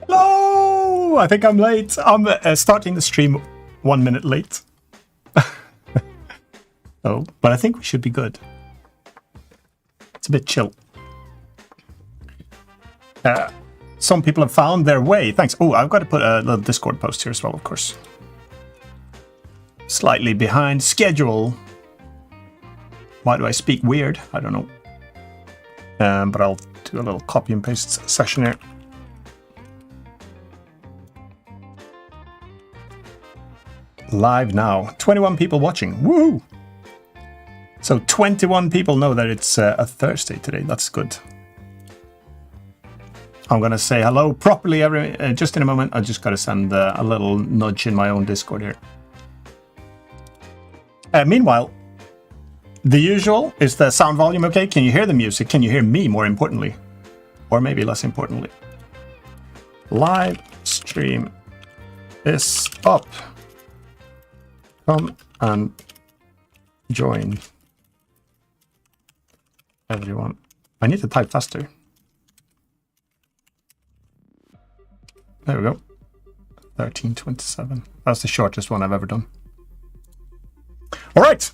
Hello! I think I'm late. I'm starting the stream 1 minute late. Oh, but I think we should be good. It's a bit chill. Some people have found their way. Thanks. Oh, I've got to put a little Discord post here as well, of course. Slightly behind schedule. Why do I speak weird? I don't know. But I'll do a little copy and paste session here. Live now. 21 people watching. Woo! So 21 people know that it's a Thursday today. That's good. I'm going to say hello properly just in a moment. I just got to send a little nudge in my own Discord here. Meanwhile, the usual, is the sound volume okay? Can you hear the music? Can you hear me, more importantly? Or maybe less importantly. Live stream is up. Come and join everyone. I need to type faster. There we go. 13:27. That's the shortest one I've ever done. All right.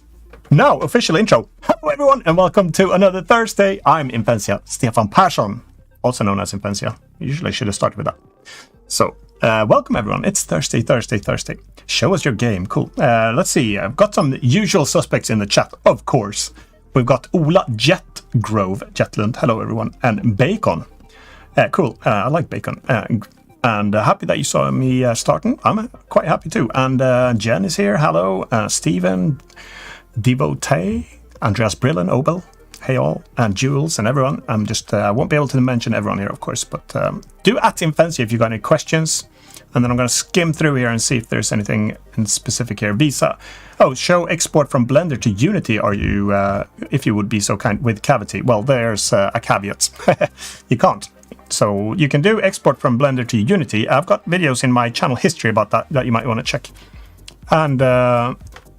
Now, official intro. Hello, everyone, and welcome to another Thursday. I'm Imphenzia, Stefan Persson, also known as Imphenzia. Usually I should have started with that. So, welcome, everyone. It's Thursday. Show us your game. Cool. Let's see. I've got some usual suspects in the chat, of course. We've got Ola Jetland. Hello, everyone. And Bacon. Cool. I like Bacon. And happy that you saw me starting. I'm quite happy too. And Jen is here. Hello. Steven, Devotee, Andreas Brillen, Obel. Hey all. And Jules and everyone. I'm just, I won't be able to mention everyone here, of course. But do at Imphenzia if you've got any questions. And then I'm going to skim through here and see if there's anything in specific here. Visa. Oh, show export from Blender to Unity. Are you, if you would be so kind, with Cavity? Well, there's a caveat. You can't. So you can do export from Blender to Unity. I've got videos in my channel history about that you might want to check. And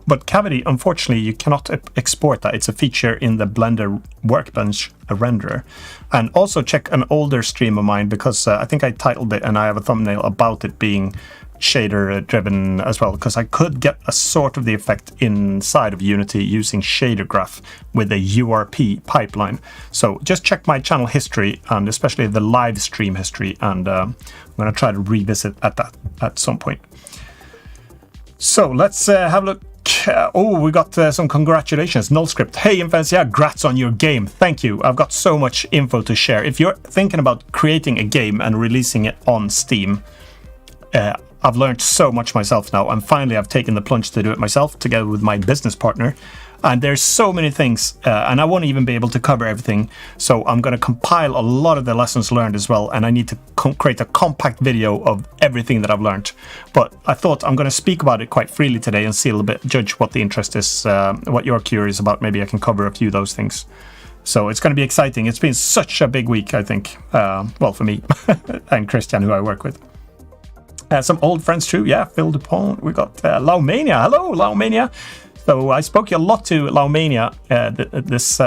but Cavity, unfortunately, you cannot export that. It's a feature in the Blender Workbench renderer. And also check an older stream of mine because I think I titled it and I have a thumbnail about it being shader driven as well, because I could get a sort of the effect inside of Unity using shader graph with a URP pipeline. So just check my channel history and especially the live stream history, and I'm going to try to revisit that at some point. So let's have a look. Oh, we got some congratulations. Nullscript. Hey, Imphenzia, grats on your game. Thank you. I've got so much info to share. If you're thinking about creating a game and releasing it on Steam, I've learned so much myself now, and finally I've taken the plunge to do it myself together with my business partner. And there's so many things, and I won't even be able to cover everything. So I'm going to compile a lot of the lessons learned as well, and I need to create a compact video of everything that I've learned. But I thought I'm going to speak about it quite freely today and see a little bit, judge what the interest is, what you're curious about. Maybe I can cover a few of those things. So it's going to be exciting. It's been such a big week, I think. Well, for me and Christian, who I work with. Some old friends too. Yeah, Phil DuPont. We got Laomania. Hello, Laomania. So I spoke a lot to Laomania, this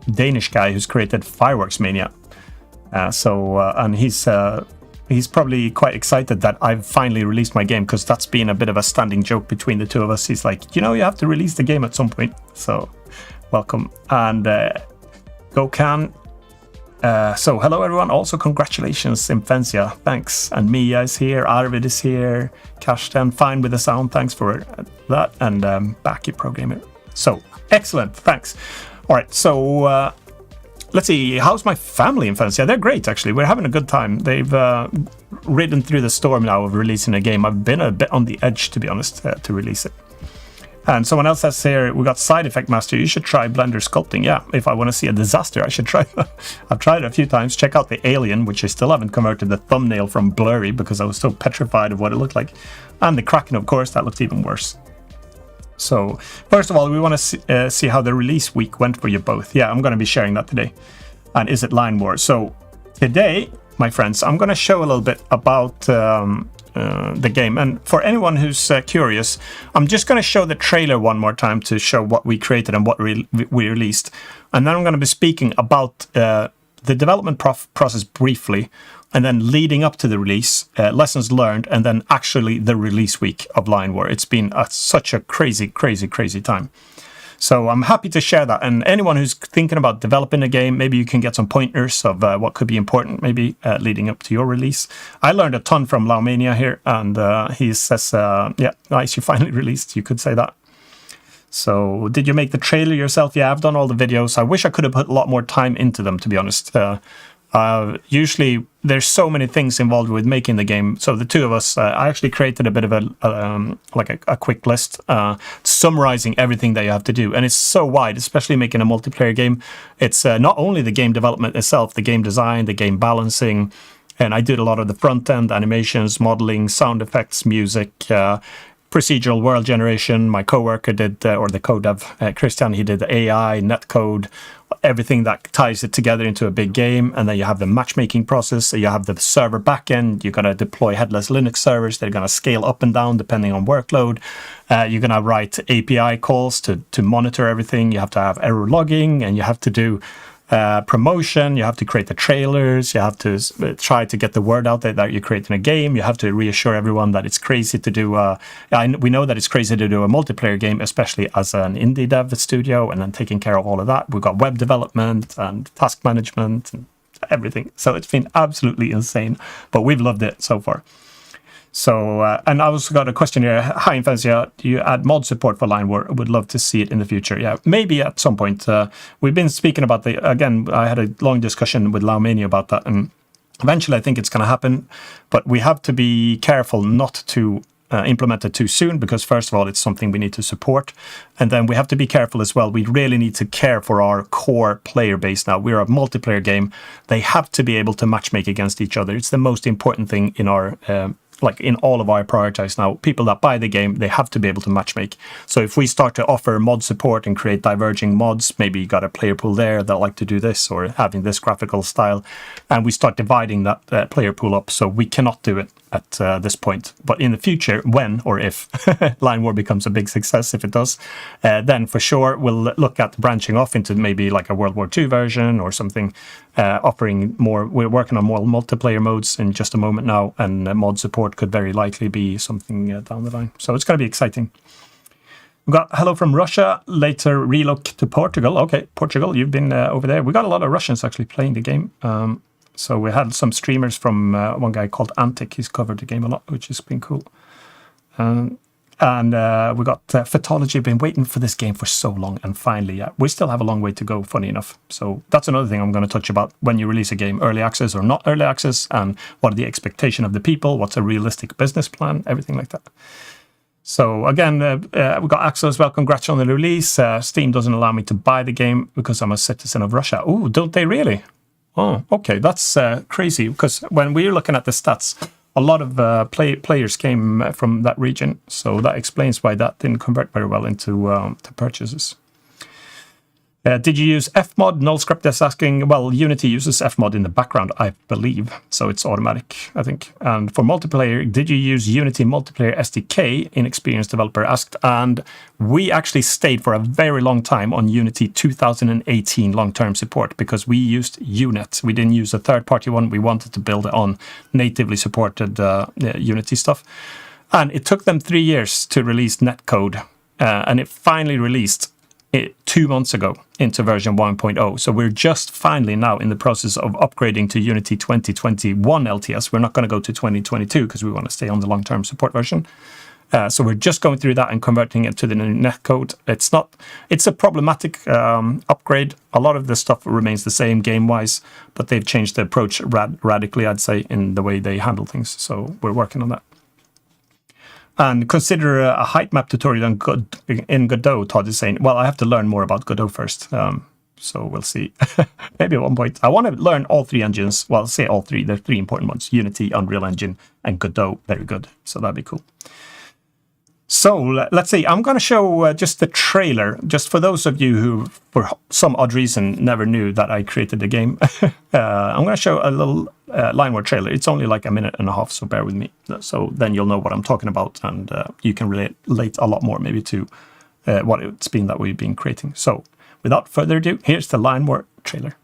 Danish guy who's created Fireworks Mania. And he's probably quite excited that I've finally released my game, because that's been a bit of a standing joke between the two of us. He's like, you know, you have to release the game at some point. So welcome. And Gokan. So hello everyone, also congratulations Imphenzia, thanks. And Mia is here, Arvid is here, Karsten, fine with the sound, thanks for that, and Baki programmer. So excellent, thanks. All right, so let's see, how's my family Imphenzia? They're great actually, we're having a good time. They've ridden through the storm now of releasing a game. I've been a bit on the edge, to be honest, to release it. And someone else says here, we got Side Effect Master, you should try Blender sculpting. Yeah, if I want to see a disaster, I should try that. I've tried it a few times. Check out the Alien, which I still haven't converted the thumbnail from blurry because I was so petrified of what it looked like. And the Kraken, of course, that looked even worse. So, first of all, we want to see how the release week went for you both. Yeah, I'm going to be sharing that today. And is it Line War? So, today, my friends, I'm going to show a little bit about the game. And for anyone who's curious, I'm just going to show the trailer one more time to show what we created and what we released. And then I'm going to be speaking about the the development process briefly, and then leading up to the release, lessons learned, and then actually the release week of Lion War. It's been such a crazy time. So I'm happy to share that. And anyone who's thinking about developing a game, maybe you can get some pointers of what could be important, maybe leading up to your release. I learned a ton from Laowa here, and he says, yeah, nice, you finally released, you could say that. So, did you make the trailer yourself? Yeah, I've done all the videos. I wish I could have put a lot more time into them, to be honest. Usually, there's so many things involved with making the game. So the two of us, I actually created a bit of a quick list summarizing everything that you have to do. And it's so wide, especially making a multiplayer game. It's not only the game development itself, the game design, the game balancing. And I did a lot of the front end, animations, modeling, sound effects, music, procedural world generation. My coworker did, or the co-dev, Christian, he did the AI, netcode, everything that ties it together into a big game. And then you have the matchmaking process. So you have the server backend. You're going to deploy headless Linux servers. They're going to scale up and down depending on workload. You're going to write API calls to monitor everything. You have to have error logging, and you have to do promotion. You have to create the trailers. You have to try to get the word out there that you're creating a game. You have to reassure everyone that it's crazy to do we know that it's crazy to do a multiplayer game, especially as an indie dev studio, and then taking care of all of that. We've got web development and task management and everything. So it's been absolutely insane, but we've loved it so far. So, and I also got a question here. Hi, Imphenzia. Do you add mod support for Lion War? I would love to see it in the future. Yeah, maybe at some point. We've been speaking about again, I had a long discussion with Laowa about that, and eventually I think it's going to happen, but we have to be careful not to implement it too soon, because first of all, it's something we need to support. And then we have to be careful as well. We really need to care for our core player base now. We're a multiplayer game. They have to be able to matchmake against each other. It's the most important thing in our like in all of our priorities now. People that buy the game, they have to be able to matchmake. So if we start to offer mod support and create diverging mods, maybe you got a player pool there that like to do this or having this graphical style, and we start dividing that player pool up. So we cannot do it at this point. But in the future, when or if Lion War becomes a big success, if it does, then for sure we'll look at branching off into maybe like a World War II version or something, offering more. We're working on more multiplayer modes in just a moment now, and mod support could very likely be something down the line. So it's going to be exciting. We got hello from Russia, later relook to Portugal. Okay, Portugal, you've been over there. We got a lot of Russians actually playing the game. So we had some streamers from one guy called Antic. He's covered the game a lot, which has been cool. And we got Phytology. Been waiting for this game for so long, and finally, we still have a long way to go, funny enough. So that's another thing I'm going to touch about when you release a game, early access or not early access, and what are the expectation of the people, what's a realistic business plan, everything like that. So again, we got Axel as well. Congrats on the release. Steam doesn't allow me to buy the game because I'm a citizen of Russia. Oh, don't they really? Oh, okay, that's crazy, because when we were looking at the stats, a lot of players came from that region, so that explains why that didn't convert very well into to purchases. Did you use Fmod? Nullscript is asking. Well, Unity uses Fmod in the background, I believe, so it's automatic, I think. And for multiplayer, did you use Unity Multiplayer SDK? Inexperienced developer asked. And we actually stayed for a very long time on Unity 2018 long-term support, because we used UNet. We didn't use a third-party one. We wanted to build it on natively supported Unity stuff. And it took them 3 years to release netcode, and it finally released 2 months ago into version 1.0. So we're just finally now in the process of upgrading to Unity 2021 LTS. We're not going to go to 2022 because we want to stay on the long-term support version. So we're just going through that and converting it to the new netcode. It's a problematic upgrade. A lot of the stuff remains the same game-wise, but they've changed the approach radically, I'd say, in the way they handle things. So we're working on that. And consider a height map tutorial in Godot, Todd is saying. Well, I have to learn more about Godot first, so we'll see. Maybe at one point. I want to learn all three engines. Well, say all three. There are three important ones. Unity, Unreal Engine, and Godot. Very good. So that'd be cool. So let's see. I'm going to show just the trailer, just for those of you who, for some odd reason, never knew that I created the game. I'm going to show a little Lion War trailer. It's only like a minute and a half, so bear with me. So then you'll know what I'm talking about, and you can relate a lot more maybe to what it's been that we've been creating. So without further ado, here's the Lion War trailer.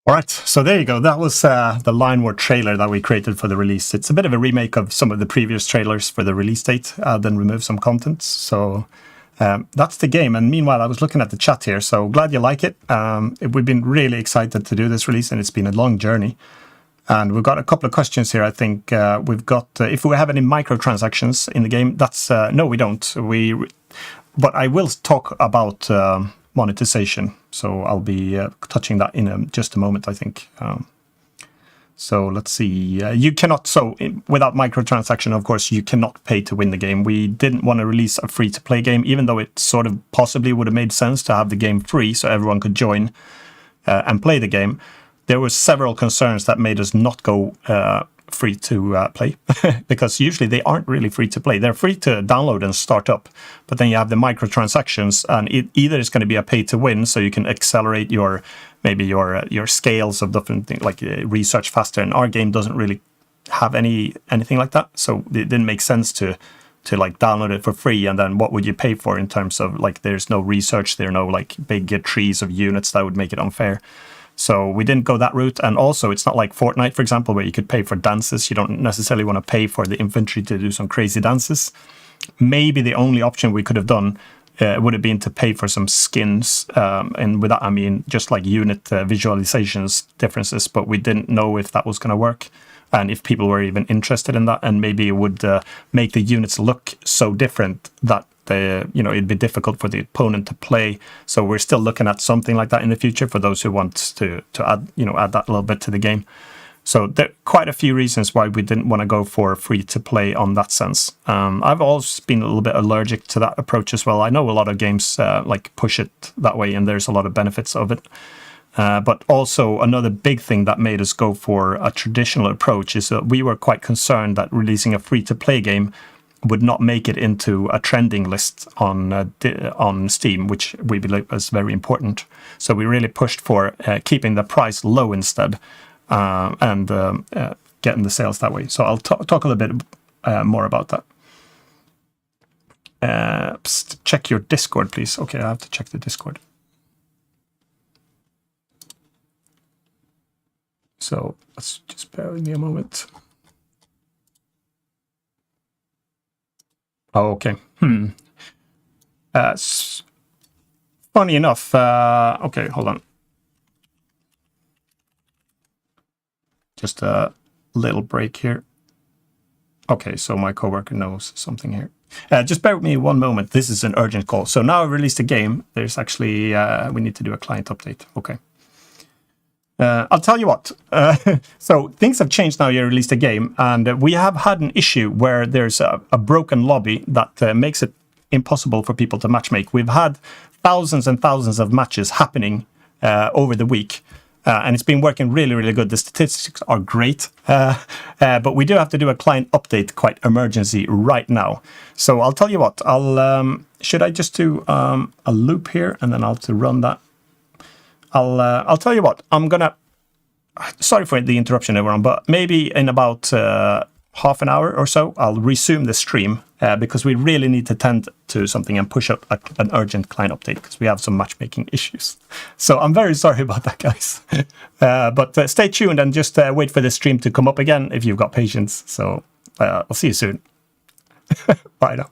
All right, so there you go. That was the Line War trailer that we created for the release. It's a bit of a remake of some of the previous trailers for the release date, then remove some content. So that's the game. And meanwhile, I was looking at the chat here, so glad you like it. We've been really excited to do this release, and it's been a long journey. And we've got a couple of questions here. I think we've got, if we have any microtransactions in the game, that's, no, we don't. But I will talk about monetization, so I'll be touching that in just a moment, I think. So let's see. You cannot, without microtransaction, of course, you cannot pay to win the game. We didn't want to release a free-to-play game, even though it sort of possibly would have made sense to have the game free so everyone could join and play the game. There were several concerns that made us not go free to play, because usually they aren't really free to play. They're free to download and start up, but then you have the microtransactions, and either it's going to be a pay to win, so you can accelerate your scales of different things, like research faster. And our game doesn't really have anything like that, so it didn't make sense to like download it for free, and then what would you pay for in terms of like there's no research, there are no like big trees of units that would make it unfair. So we didn't go that route, and also it's not like Fortnite, for example, where you could pay for dances. You don't necessarily want to pay for the infantry to do some crazy dances. Maybe the only option we could have done would have been to pay for some skins, and with that I mean just like unit visualizations differences, but we didn't know if that was going to work and if people were even interested in that, and maybe it would make the units look so different that it'd be difficult for the opponent to play. So we're still looking at something like that in the future for those who want to add that little bit to the game. So there are quite a few reasons why we didn't want to go for free to play on that sense. I've always been a little bit allergic to that approach as well. I know a lot of games like push it that way, and there's a lot of benefits of it. But also another big thing that made us go for a traditional approach is that we were quite concerned that releasing a free to play game would not make it into a trending list on Steam, which we believe is very important. So we really pushed for keeping the price low instead, and getting the sales that way. So I'll talk a little bit more about that. Check your Discord, please. Okay, I have to check the Discord. So let's just bear with me a moment. Oh, okay. Funny enough, okay, hold on. Just a little break here. Okay, so my coworker knows something here. Just bear with me one moment. This is an urgent call. So now I've released a game. There's actually, we need to do a client update. Okay. I'll tell you what. So things have changed now. You released a game, and we have had an issue where there's a broken lobby that makes it impossible for people to matchmake. We've had thousands and thousands of matches happening over the week, and it's been working really, really good. The statistics are great, but we do have to do a client update, quite emergency right now. So I'll tell you what. Should I just do a loop here, and then I'll have to run that. I'll tell you what, I'm gonna, sorry for the interruption everyone, but maybe in about half an hour or so, I'll resume the stream because we really need to tend to something and push up an urgent client update because we have some matchmaking issues. So I'm very sorry about that, guys. But stay tuned and just wait for the stream to come up again if you've got patience. So I'll see you soon. Bye now.